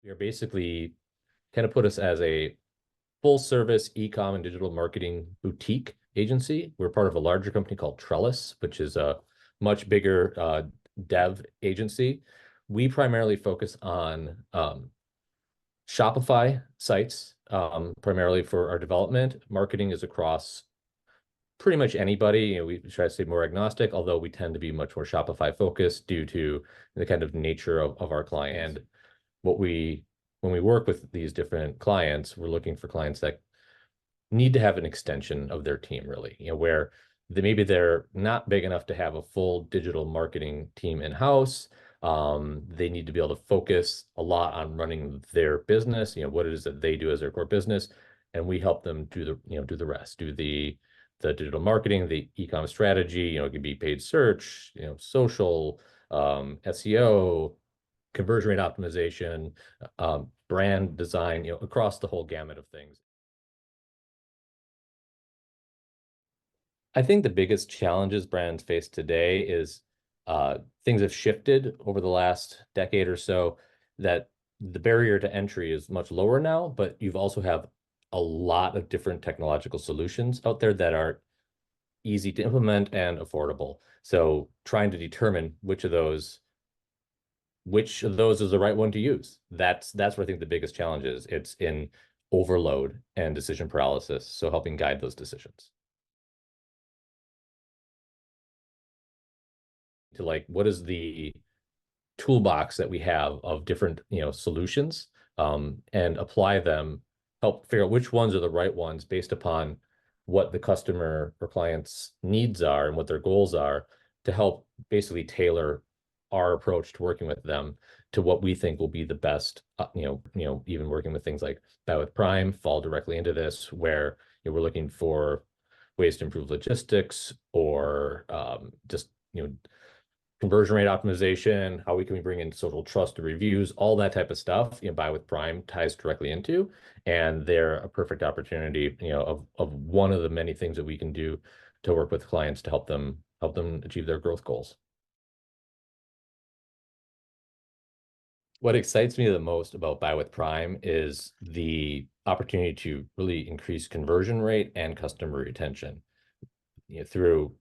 We are basically kind of put us as a full service e-com and digital marketing boutique agency. We're part of a larger company called Trellis, which is a much bigger dev agency. We primarily focus on Shopify sites, primarily for our development. Marketing is across pretty much anybody. We try to stay more agnostic, although we tend to be much more Shopify focused due to the kind of nature of our clients. And what we when we work with these different clients, we're looking for clients that need to have an extension of their team, really, where maybe they're not big enough to have a full digital marketing team in-house. They need to be able to focus a lot on running their business, what it is that they do as their core business, and we help them do the rest, do the digital marketing, the e-com strategy. It could be paid search, social, SEO, conversion rate optimization, brand design, across the whole gamut of things. I think the biggest challenges brands face today is things have shifted over the last decade or so, that the barrier to entry is much lower now, but you've also have a lot of different technological solutions out there that are easy to implement and affordable. So trying to determine which of those is the right one to use. That's where I think the biggest challenge is. It's in overload and decision paralysis. So helping guide those decisions. To like, what is the toolbox that we have of different, solutions, and apply them, help figure out which ones are the right ones based upon what the customer or client's needs are and what their goals are, to help basically tailor our approach to working with them to what we think will be the best. Even working with things like Buy with Prime fall directly into this, where we're looking for ways to improve logistics, or just conversion rate optimization, how we bring in social trust and reviews, all that type of stuff, Buy with Prime ties directly into, and they're a perfect opportunity, of one of the many things that we can do to work with clients to help them achieve their growth goals. What excites me the most about Buy with Prime is the opportunity to really increase conversion rate and customer retention, through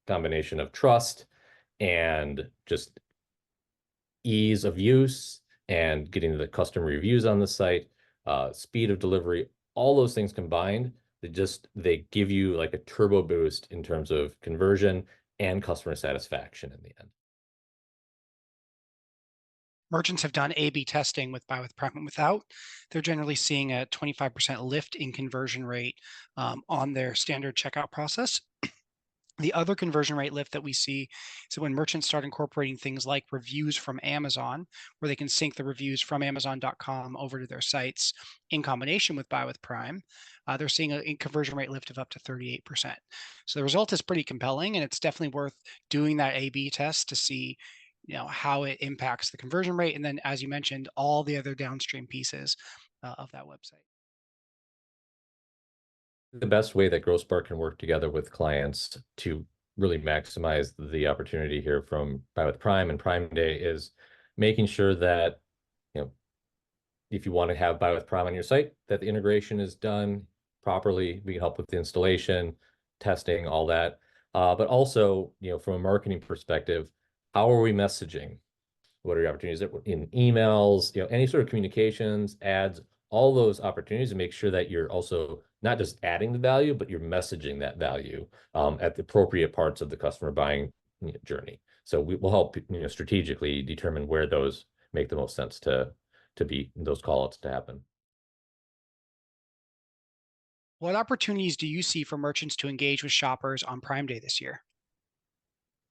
combination of trust and just ease of use and getting the customer reviews on the site, speed of delivery, all those things combined, they give you like a turbo boost in terms of conversion and customer satisfaction in the end. Merchants have done A/B testing with Buy with Prime and without. They're generally seeing a 25% lift in conversion rate on their standard checkout process. The other conversion rate lift that we see is when merchants start incorporating things like reviews from Amazon, where they can sync the reviews from Amazon.com over to their sites in combination with Buy with Prime. They're seeing a conversion rate lift of up to 38%. So the result is pretty compelling, and it's definitely worth doing that A/B test to see, how it impacts the conversion rate, and then, as you mentioned, all the other downstream pieces of that website. The best way that GrowSpark can work together with clients to really maximize the opportunity here from Buy with Prime and Prime Day is making sure that, you know, if you want to have Buy with Prime on your site, that the integration is done properly. We can help with the installation, testing, all that. But also, from a marketing perspective, how are we messaging? What are your opportunities in emails, any sort of communications, ads, all those opportunities to make sure that you're also not just adding the value, but you're messaging that value at the appropriate parts of the customer buying journey. So we will help strategically determine where those make the most sense to be those call outs to happen. What opportunities do you see for merchants to engage with shoppers on Prime Day this year?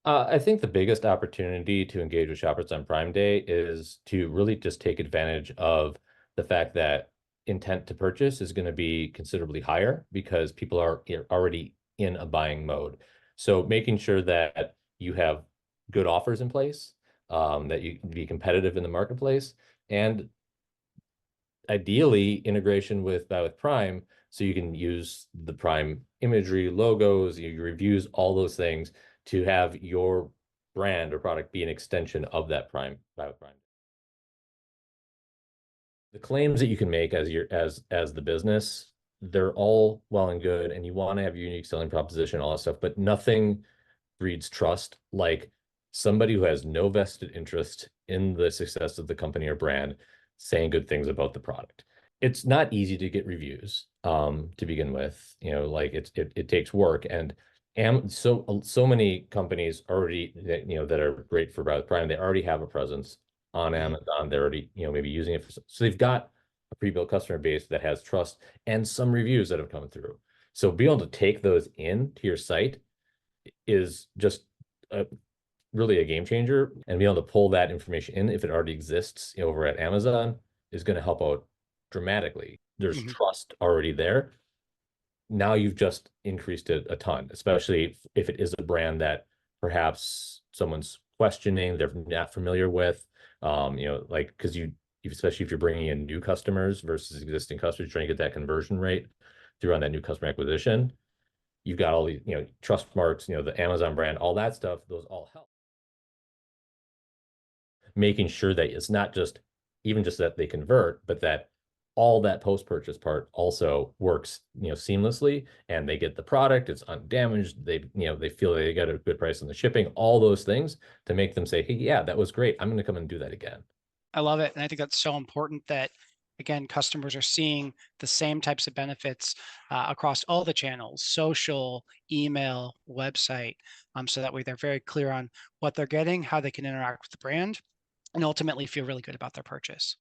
I think the biggest opportunity to engage with shoppers on Prime Day is to really just take advantage of the fact that intent to purchase is going to be considerably higher because people are already in a buying mode. So making sure that you have good offers in place, that you can be competitive in the marketplace, and ideally integration with Buy with Prime, so you can use the Prime imagery, logos, your reviews, all those things to have your brand or product be an extension of that Prime Buy with Prime. The claims that you can make as as the business, they're all well and good, and you want to have your unique selling proposition, all that stuff, but nothing breeds trust like somebody who has no vested interest in the success of the company or brand saying good things about the product. It's not easy to get reviews to begin with, like it takes work. And so many companies already that are great for Browse Prime, they already have a presence on Mhm. Amazon. They're already maybe using it so they've got a pre-built customer base that has trust and some reviews that have come through. So be able to take those in to your site is just really a game changer, and being able to pull that information in if it already exists over at Amazon is going to help out dramatically. There's Mhm. trust already there. Now you've just increased it a ton, especially if it is a brand that perhaps someone's questioning, they're not familiar with. Like because especially if you're bringing in new customers versus existing customers, trying to get that conversion rate through on that new customer acquisition. You've got all these, trust marks, the Amazon brand, all that stuff, those all help. Making sure that it's not just even just that they convert, but that all that post-purchase part also works, seamlessly, and they get the product, it's undamaged, they feel they got a good price on the shipping, all those things to make them say, hey, yeah, that was great. I'm going to come and do that again. I love it. And I think that's so important that, again, customers are seeing the same types of benefits across all the channels, social, email, website. So that way they're very clear on what they're getting, how they can interact with the brand, and ultimately feel really good about their purchase.